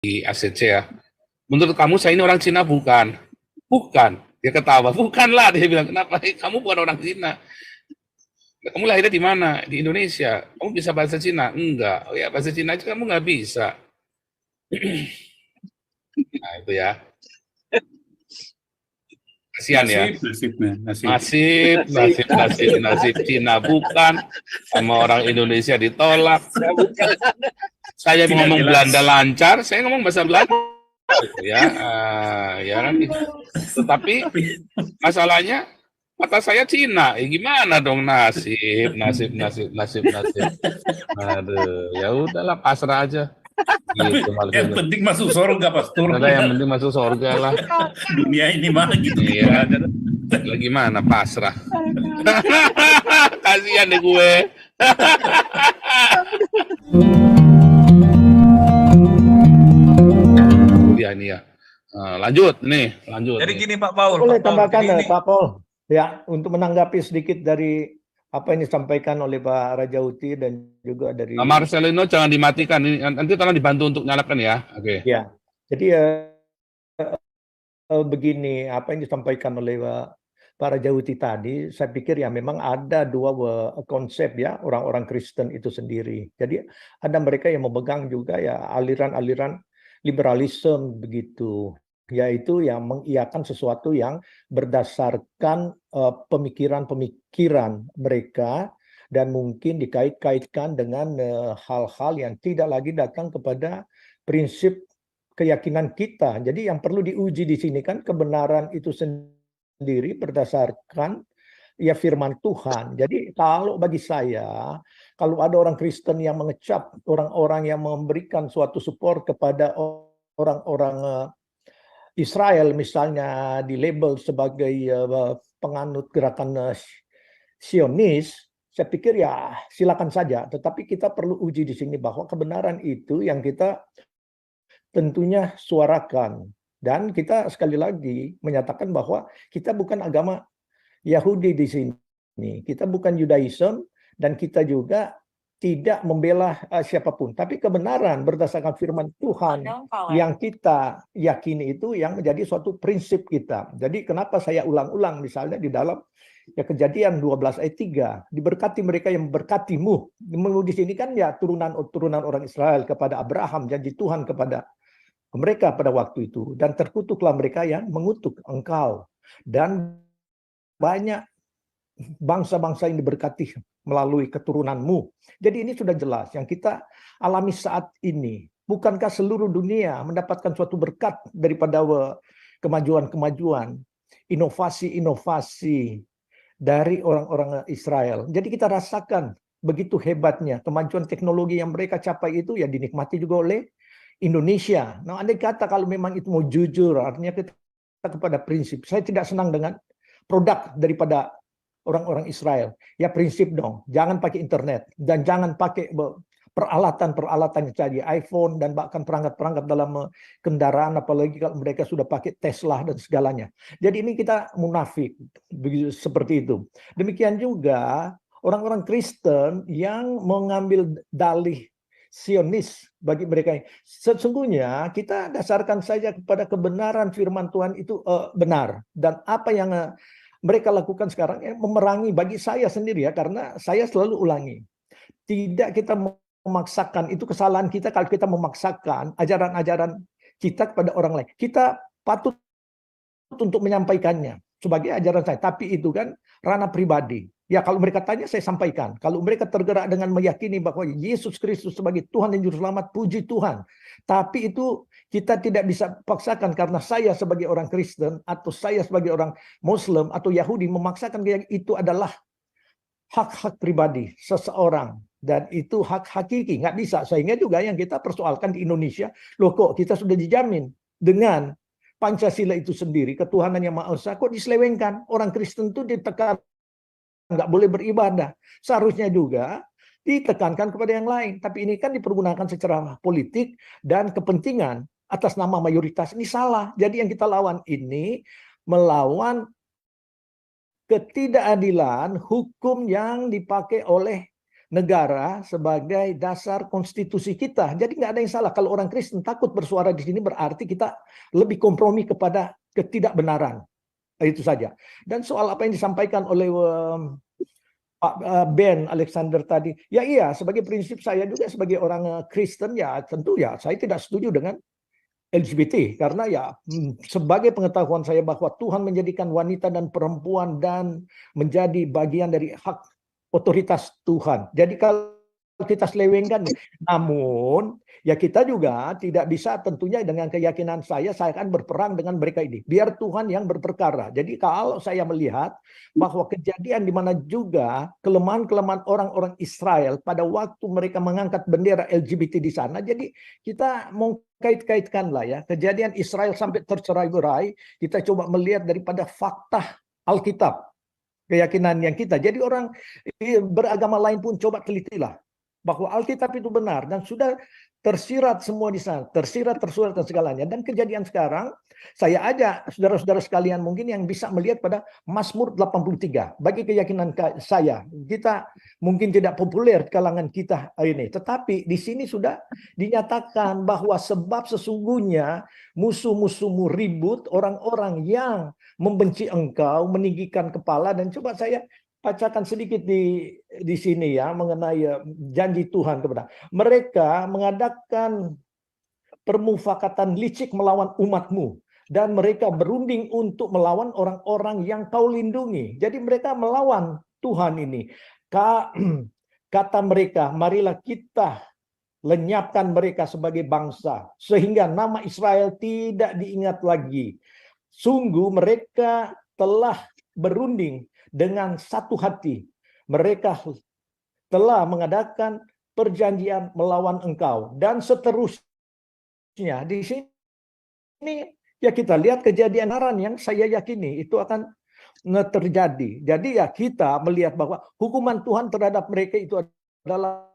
ACC ya. Menurut kamu saya ini orang Cina bukan? Bukan. Dia ketawa. Bukanlah, dia bilang. Kenapa? Kamu bukan orang Cina. Kamu lahirnya di mana? Di Indonesia. Kamu bisa bahasa Cina? Enggak. Oh ya, bahasa Cina aja kamu nggak bisa. Nah, itu ya. Kasihan ya. Nasib Cina bukan, sama orang Indonesia ditolak. Saya ngomong Belanda lancar, saya ngomong bahasa Belanda. Ya, ya kan. Tetapi masalahnya mata saya Cina, gimana dong nasib. Aduh, ya udahlah pasrah aja. Gitu, yang penting masuk surga, Pastor. Yang penting masuk surga lah. Dunia ini mah gitu iya. Aja. Lagi mana pasrah. Kasihan deh gue. Dia nih ya. Lanjut. Jadi gini Pak Paul. Boleh tambahkan Pak Paul. Ya, untuk menanggapi sedikit dari apa yang disampaikan oleh Pak Rajauti dan juga dari Marcelino jangan dimatikan. Nanti tolong dibantu untuk nyalakan ya. Oke. Ya. Jadi begini, apa yang disampaikan oleh Pak Rajauti tadi, saya pikir ya memang ada dua konsep ya orang-orang Kristen itu sendiri. Jadi ada mereka yang memegang juga ya aliran-aliran liberalisme begitu, yaitu yang mengiyakan sesuatu yang berdasarkan pemikiran-pemikiran mereka dan mungkin dikait-kaitkan dengan hal-hal yang tidak lagi datang kepada prinsip keyakinan kita. Jadi yang perlu diuji di sini kan kebenaran itu sendiri berdasarkan ya firman Tuhan. Jadi kalau bagi saya, kalau ada orang Kristen yang mengecap orang-orang yang memberikan suatu support kepada orang-orang Israel misalnya di label sebagai penganut gerakan Zionis, saya pikir ya silakan saja. Tetapi kita perlu uji di sini bahwa kebenaran itu yang kita tentunya suarakan. Dan kita sekali lagi menyatakan bahwa kita bukan agama Yahudi di sini. Kita bukan Judaism dan kita juga tidak membela siapapun. Tapi kebenaran berdasarkan firman Tuhan yang kita yakini itu yang menjadi suatu prinsip kita. Jadi kenapa saya ulang-ulang misalnya di dalam ya Kejadian 12 ayat 3, diberkati mereka yang memberkatimu. Di sini kan ya turunan orang Israel kepada Abraham, janji Tuhan kepada mereka pada waktu itu, dan terkutuklah mereka yang mengutuk engkau, dan banyak bangsa-bangsa yang diberkati melalui keturunanmu. Jadi ini sudah jelas yang kita alami saat ini. Bukankah seluruh dunia mendapatkan suatu berkat daripada kemajuan-kemajuan, inovasi-inovasi dari orang-orang Israel. Jadi kita rasakan begitu hebatnya kemajuan teknologi yang mereka capai itu ya dinikmati juga oleh Indonesia. Nah, andai kata kalau memang itu mau jujur, artinya kita kepada prinsip. Saya tidak senang dengan produk daripada orang-orang Israel. Ya prinsip dong, jangan pakai internet dan jangan pakai peralatan-peralatan saja, iPhone dan bahkan perangkat-perangkat dalam kendaraan, apalagi kalau mereka sudah pakai Tesla dan segalanya. Jadi ini kita munafik, seperti itu. Demikian juga orang-orang Kristen yang mengambil dalih Zionis bagi mereka. Sesungguhnya kita dasarkan saja kepada kebenaran firman Tuhan itu benar. Dan apa yang mereka lakukan sekarang memerangi bagi saya sendiri ya, karena saya selalu ulangi. Tidak kita memaksakan, itu kesalahan kita kalau kita memaksakan ajaran-ajaran kita kepada orang lain. Kita patut untuk menyampaikannya sebagai ajaran saya, tapi itu kan ranah pribadi. Ya kalau mereka tanya saya sampaikan. Kalau mereka tergerak dengan meyakini bahwa Yesus Kristus sebagai Tuhan dan Juru Selamat, puji Tuhan. Tapi itu kita tidak bisa paksakan karena saya sebagai orang Kristen atau saya sebagai orang Muslim atau Yahudi memaksakan itu adalah hak-hak pribadi seseorang. Dan itu hak hakiki, nggak bisa. Sehingga juga yang kita persoalkan di Indonesia, loh kok kita sudah dijamin dengan Pancasila itu sendiri, ketuhanan yang Maha Esa, kok diselewengkan? Orang Kristen itu ditekan nggak boleh beribadah. Seharusnya juga ditekankan kepada yang lain. Tapi ini kan dipergunakan secara politik dan kepentingan atas nama mayoritas. Ini salah. Jadi yang kita lawan ini melawan ketidakadilan hukum yang dipakai oleh negara sebagai dasar konstitusi kita. Jadi nggak ada yang salah. Kalau orang Kristen takut bersuara di sini berarti kita lebih kompromi kepada ketidakbenaran. Itu saja. Dan soal apa yang disampaikan oleh Pak Ben Alexander tadi, ya iya, sebagai prinsip saya juga sebagai orang Kristen ya tentu ya saya tidak setuju dengan LGBT karena ya sebagai pengetahuan saya bahwa Tuhan menjadikan wanita dan perempuan dan menjadi bagian dari hak otoritas Tuhan. Jadi kalau kita selewengkan, namun ya kita juga tidak bisa tentunya dengan keyakinan saya akan berperang dengan mereka ini. Biar Tuhan yang berperkara. Jadi kalau saya melihat bahwa kejadian di mana juga kelemahan-kelemahan orang-orang Israel pada waktu mereka mengangkat bendera LGBT di sana, jadi kita mau kait-kaitkan lah ya, kejadian Israel sampai tercerai-berai, kita coba melihat daripada fakta Alkitab, keyakinan yang kita. Jadi orang beragama lain pun coba telitilah bahwa Alkitab itu benar dan sudah tersirat semua di sana, tersirat, tersurat dan segalanya. Dan kejadian sekarang, saya ajak saudara-saudara sekalian mungkin yang bisa melihat pada Mazmur 83. Bagi keyakinan saya, kita mungkin tidak populer di kalangan kita ini, tetapi di sini sudah dinyatakan bahwa sebab sesungguhnya musuh-musuhmu ribut, orang-orang yang membenci engkau, meninggikan kepala. Dan coba saya bacakan sedikit di sini ya mengenai janji Tuhan kepada mereka mengadakan permufakatan licik melawan umatmu dan mereka berunding untuk melawan orang-orang yang kau lindungi. Jadi mereka melawan Tuhan ini. Kata mereka, marilah kita lenyapkan mereka sebagai bangsa sehingga nama Israel tidak diingat lagi. Sungguh mereka telah berunding dengan satu hati. Mereka telah mengadakan perjanjian melawan engkau. Dan seterusnya. Di sini ya kita lihat kejadian yang saya yakini itu akan terjadi. Jadi ya kita melihat bahwa hukuman Tuhan terhadap mereka itu adalah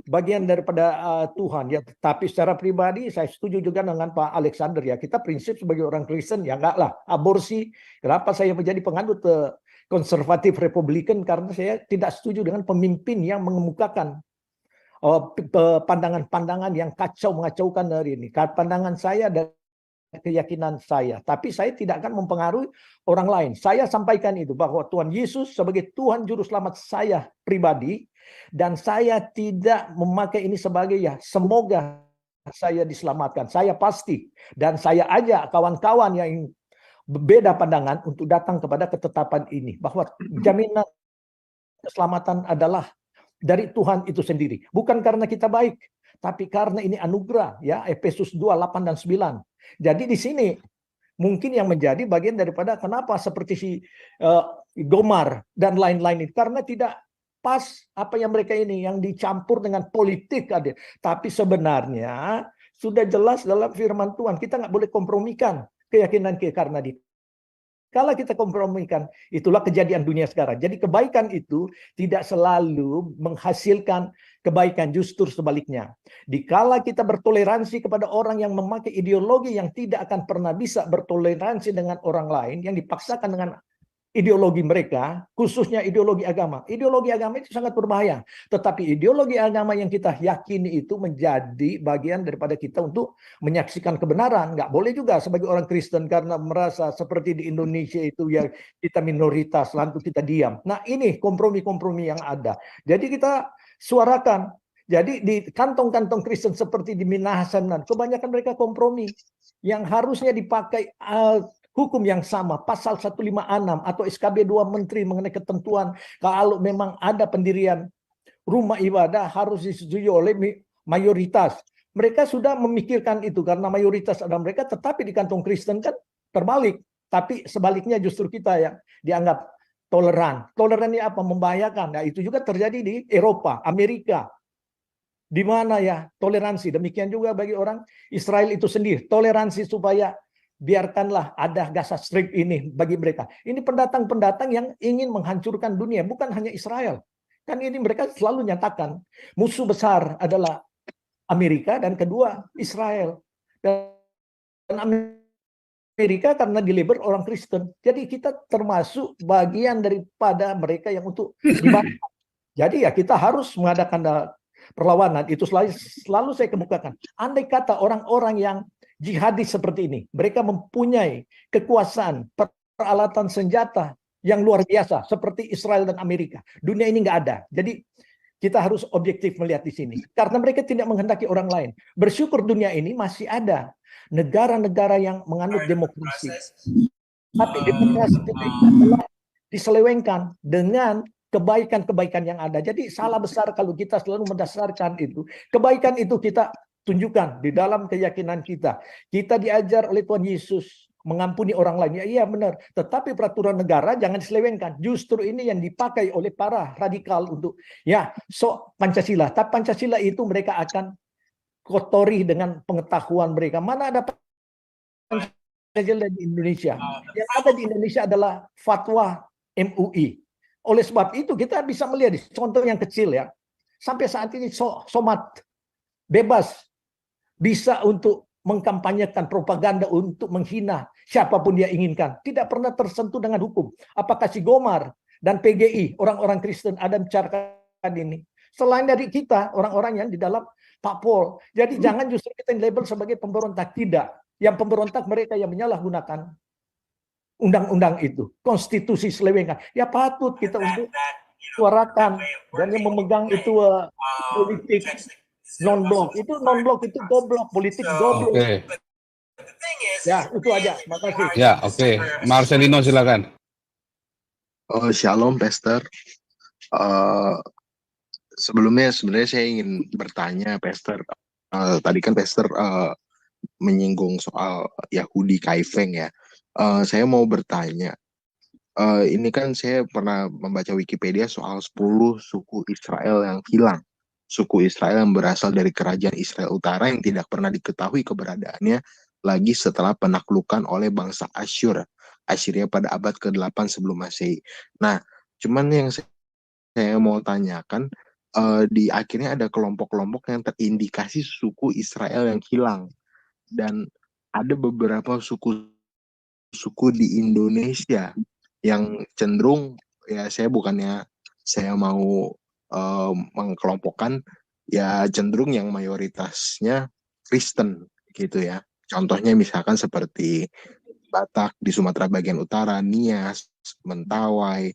bagian daripada Tuhan ya. Tapi secara pribadi saya setuju juga dengan Pak Alexander ya. Kita prinsip sebagai orang Kristen ya enggak lah aborsi. Kenapa saya menjadi penganut konservatif Republikan? Karena saya tidak setuju dengan pemimpin yang mengemukakan pandangan-pandangan yang mengacaukan hari ini. Pandangan saya dan keyakinan saya. Tapi saya tidak akan mempengaruhi orang lain. Saya sampaikan itu bahwa Tuhan Yesus sebagai Tuhan Juru Selamat saya pribadi. Dan saya tidak memakai ini sebagai ya semoga saya diselamatkan. Saya pasti. Dan saya ajak kawan-kawan yang berbeda pandangan untuk datang kepada ketetapan ini. Bahwa jaminan keselamatan adalah dari Tuhan itu sendiri. Bukan karena kita baik. Tapi karena ini anugerah. Ya, Efesus 2, 8 dan 9. Jadi di sini mungkin yang menjadi bagian daripada kenapa seperti si Gomar dan lain-lain itu. Karena tidak pas apa yang mereka ini yang dicampur dengan politik ada. Tapi sebenarnya sudah jelas dalam firman Tuhan. Kita nggak boleh kompromikan keyakinan kita karena kalau kita kompromikan, itulah kejadian dunia sekarang. Jadi kebaikan itu tidak selalu menghasilkan kebaikan, justru sebaliknya. Dikala kita bertoleransi kepada orang yang memakai ideologi yang tidak akan pernah bisa bertoleransi dengan orang lain, yang dipaksakan dengan ideologi mereka, khususnya ideologi agama. Ideologi agama itu sangat berbahaya. Tetapi ideologi agama yang kita yakini itu menjadi bagian daripada kita untuk menyaksikan kebenaran. Nggak boleh juga sebagai orang Kristen karena merasa seperti di Indonesia itu ya kita minoritas, lalu kita diam. Nah ini kompromi-kompromi yang ada. Jadi kita suarakan. Jadi di kantong-kantong Kristen seperti di Minahasanan, kebanyakan mereka kompromi. Yang harusnya dipakai hukum yang sama, pasal 156 atau SKB 2 Menteri mengenai ketentuan kalau memang ada pendirian rumah ibadah harus disetujui oleh mayoritas. Mereka sudah memikirkan itu karena mayoritas ada mereka, tetapi di kantong Kristen kan terbalik. Tapi sebaliknya justru kita yang dianggap toleran. Toleran ini apa? Membahayakan. Nah, itu juga terjadi di Eropa, Amerika. Di mana ya toleransi. Demikian juga bagi orang Israel itu sendiri. Toleransi supaya biarkanlah ada Gaza Strip ini bagi mereka. Ini pendatang-pendatang yang ingin menghancurkan dunia, bukan hanya Israel. Kan ini mereka selalu nyatakan musuh besar adalah Amerika dan kedua Israel. Dan Amerika karena dilabel orang Kristen. Jadi kita termasuk bagian daripada mereka yang untuk dibantu. Jadi ya kita harus mengadakan perlawanan. Itu selalu saya kemukakan. Andai kata orang-orang yang jihadis seperti ini, mereka mempunyai kekuasaan, peralatan senjata yang luar biasa seperti Israel dan Amerika. Dunia ini nggak ada. Jadi kita harus objektif melihat di sini. Karena mereka tidak menghendaki orang lain. Bersyukur dunia ini masih ada negara-negara yang menganut demokrasi. Tapi demokrasi kita adalah diselewengkan dengan kebaikan-kebaikan yang ada. Jadi salah besar kalau kita selalu mendasarkan itu. Kebaikan itu kita tunjukkan di dalam keyakinan kita. Kita diajar oleh Tuhan Yesus mengampuni orang lain. Ya, iya benar. Tetapi peraturan negara jangan diselewengkan. Justru ini yang dipakai oleh para radikal untuk Pancasila. Tapi Pancasila itu mereka akan kotori dengan pengetahuan mereka. Mana ada Pancasila di Indonesia? Yang ada di Indonesia adalah fatwa MUI. Oleh sebab itu kita bisa melihat contoh yang kecil ya. Sampai saat ini Somad bebas bisa untuk mengkampanyekan propaganda untuk menghina siapapun dia inginkan. Tidak pernah tersentuh dengan hukum. Apakah si Gomar dan PGI, orang-orang Kristen, ada bicarakan ini. Selain dari kita, orang-orang yang di dalam Pak Pol. Jadi jangan justru kita label sebagai pemberontak. Tidak. Yang pemberontak mereka yang menyalahgunakan undang-undang itu. Konstitusi selewengkan. Ya patut kita untuk suarakan. Dan yang memegang itu politik non-blok. Itu non-blok itu goblok. Politik goblok. Oke. Ya, itu aja. Makasih. Ya, oke. Marcelino silakan. Oh, Shalom, Pastor. Sebelumnya sebenarnya saya ingin bertanya, Pastor. Tadi kan Pastor menyinggung soal Yahudi Kaifeng ya. Saya mau bertanya. Ini kan saya pernah membaca Wikipedia soal 10 suku Israel yang hilang. Suku Israel yang berasal dari kerajaan Israel Utara yang tidak pernah diketahui keberadaannya lagi setelah penaklukan oleh bangsa Asyur. Assyria pada abad ke-8 sebelum Masehi. Nah, cuman yang saya mau tanyakan, di akhirnya ada kelompok-kelompok yang terindikasi suku Israel yang hilang. Dan ada beberapa suku di Indonesia yang cenderung, ya saya mau mengkelompokkan, ya cenderung yang mayoritasnya Kristen gitu ya. Contohnya misalkan seperti Batak di Sumatera bagian utara, Nias, Mentawai,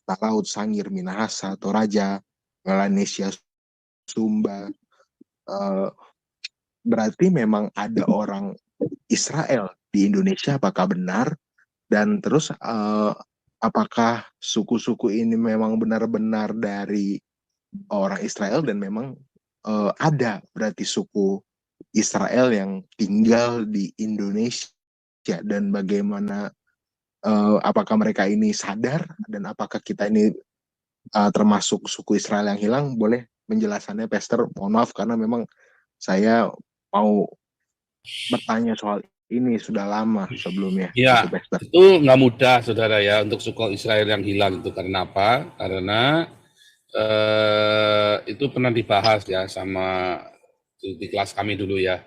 Talaut, Sangir, Minahasa, Toraja, Melanesia, Sumba. Berarti memang ada orang Israel di Indonesia, apakah benar? Dan terus apakah suku-suku ini memang benar-benar dari orang Israel dan memang ada berarti suku Israel yang tinggal di Indonesia, dan bagaimana apakah mereka ini sadar dan apakah kita ini termasuk suku Israel yang hilang? Boleh menjelaskannya, Pastor? Mohon maaf karena memang saya mau bertanya soal ini sudah lama sebelumnya. Ya, itu nggak mudah, saudara ya, untuk suku Israel yang hilang itu. Karena apa? Karena itu pernah dibahas ya sama di kelas kami dulu ya.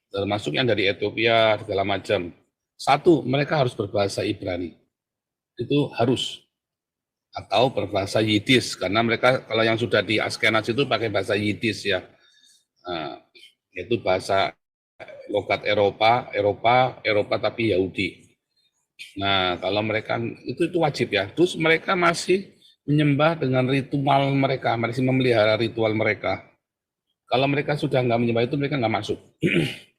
Termasuk yang dari Ethiopia, segala macam. Satu, mereka harus berbahasa Ibrani. Itu harus. Atau berbahasa Yiddish. Karena mereka, kalau yang sudah di Askenaz itu pakai bahasa Yiddish ya. Nah, itu bahasa logat Eropa tapi Yahudi. Nah, kalau mereka itu wajib ya. Terus mereka masih menyembah dengan ritual mereka, masih memelihara ritual mereka. Kalau mereka sudah nggak menyembah itu, mereka nggak masuk.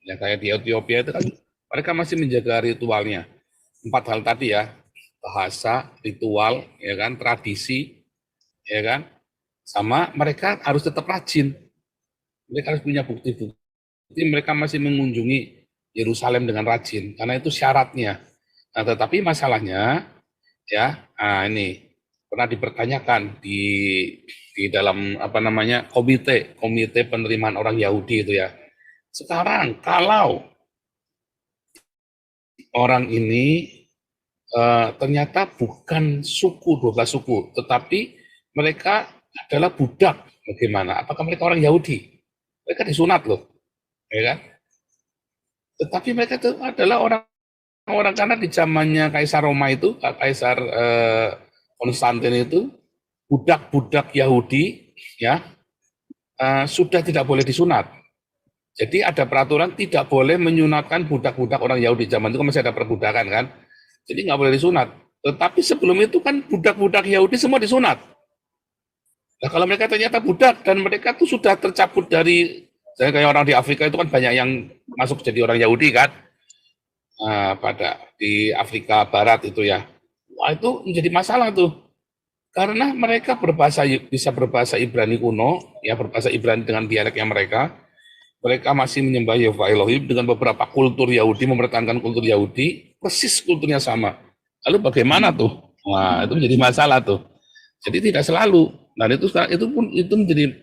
Ya kayak di Ethiopia itu kan mereka masih menjaga ritualnya. 4 hal tadi ya, bahasa, ritual, ya kan, tradisi, ya kan, sama mereka harus tetap rajin. Mereka harus punya bukti-bukti. Mereka masih mengunjungi Yerusalem dengan rajin, karena itu syaratnya. Nah, tetapi masalahnya, ya, ini pernah dipertanyakan di dalam komite penerimaan orang Yahudi itu ya. Sekarang kalau orang ini ternyata bukan 12 suku, tetapi mereka adalah budak, bagaimana? Apakah mereka orang Yahudi? Mereka disunat loh, ya kan? Tetapi mereka itu adalah orang karena di zamannya Kaisar Roma itu, Kaisar Konstantin itu, budak-budak Yahudi ya sudah tidak boleh disunat. Jadi ada peraturan tidak boleh menyunatkan budak-budak orang Yahudi. Zaman itu kan masih ada perbudakan kan. Jadi nggak boleh disunat. Tetapi sebelum itu kan budak-budak Yahudi semua disunat. Nah kalau mereka ternyata budak dan mereka tuh sudah tercabut dari, saya kayak orang di Afrika itu kan banyak yang masuk jadi orang Yahudi kan. Pada di Afrika Barat itu ya. Wah itu menjadi masalah tuh. Karena mereka bisa berbahasa Ibrani kuno, ya berbahasa Ibrani dengan dialeknya mereka. Mereka masih menyembah Yahweh Elohim dengan beberapa kultur Yahudi, mempertahankan kultur Yahudi, persis kulturnya sama. Lalu bagaimana tuh? Wah, itu menjadi masalah tuh. Jadi tidak selalu. Nah, itu menjadi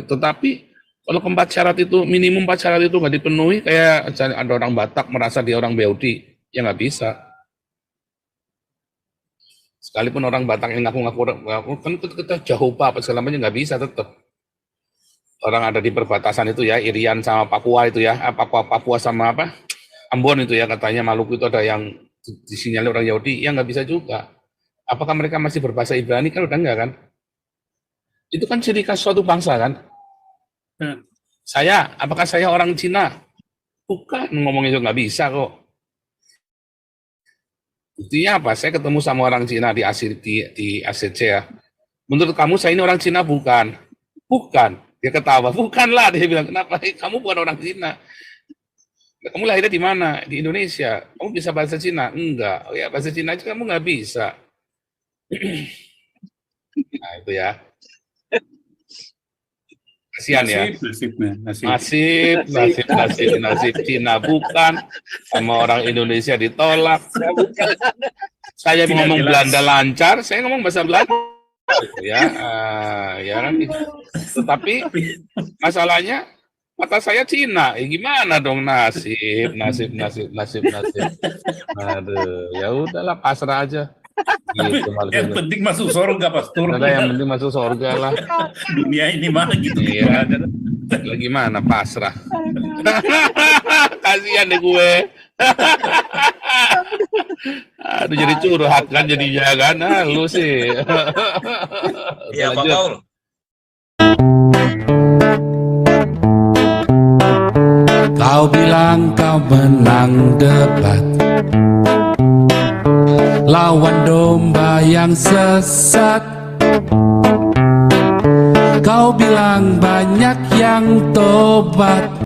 tetapi kalau keempat syarat itu, minimum 4 syarat itu nggak dipenuhi, kayak ada orang Batak merasa dia orang Yahudi, ya nggak bisa. Sekalipun orang Batak yang ngaku-ngaku kan kita Jehovah apa segala macam nggak bisa tetap. Orang ada di perbatasan itu ya, Irian sama Papua itu ya, Papua sama apa? Ambon itu ya, katanya Maluku itu ada yang disinyalir orang Yahudi, ya nggak bisa juga. Apakah mereka masih berbahasa Ibrani? Kan udah enggak kan? Itu kan ciri khas suatu bangsa kan? Apakah saya orang Cina? Bukan, ngomongnya juga nggak bisa kok. Buktinya apa? Saya ketemu sama orang Cina di ACC ya. Menurut kamu saya ini orang Cina? Bukan. Bukan. Dia ketawa. Bukanlah, dia bilang. Kenapa? Kamu bukan orang Cina. Kamu lahirnya di mana? Di Indonesia. Kamu bisa bahasa Cina? Enggak. Oh ya, bahasa Cina aja kamu nggak bisa. Nah, itu ya. Kasihan ya. Nasib Cina bukan, sama orang Indonesia ditolak. Saya ngomong Belanda lancar, saya ngomong bahasa Belanda. Ya kan. Tetapi masalahnya mata saya Cina. Gimana dong nasib. Aduh, ya udahlah pasrah aja. Gitu, yang penting masuk surga pastor. Yang penting masuk surga lah. Dunia ini mah gitu. Iya. Lagi mana pasrah. Kasihan deh gue. Aduh jadi curhat kan jadinya kan. Lu sih. Iya Pak Paul. Kau bilang kau menang debat lawan domba yang sesat. Kau bilang banyak yang tobat.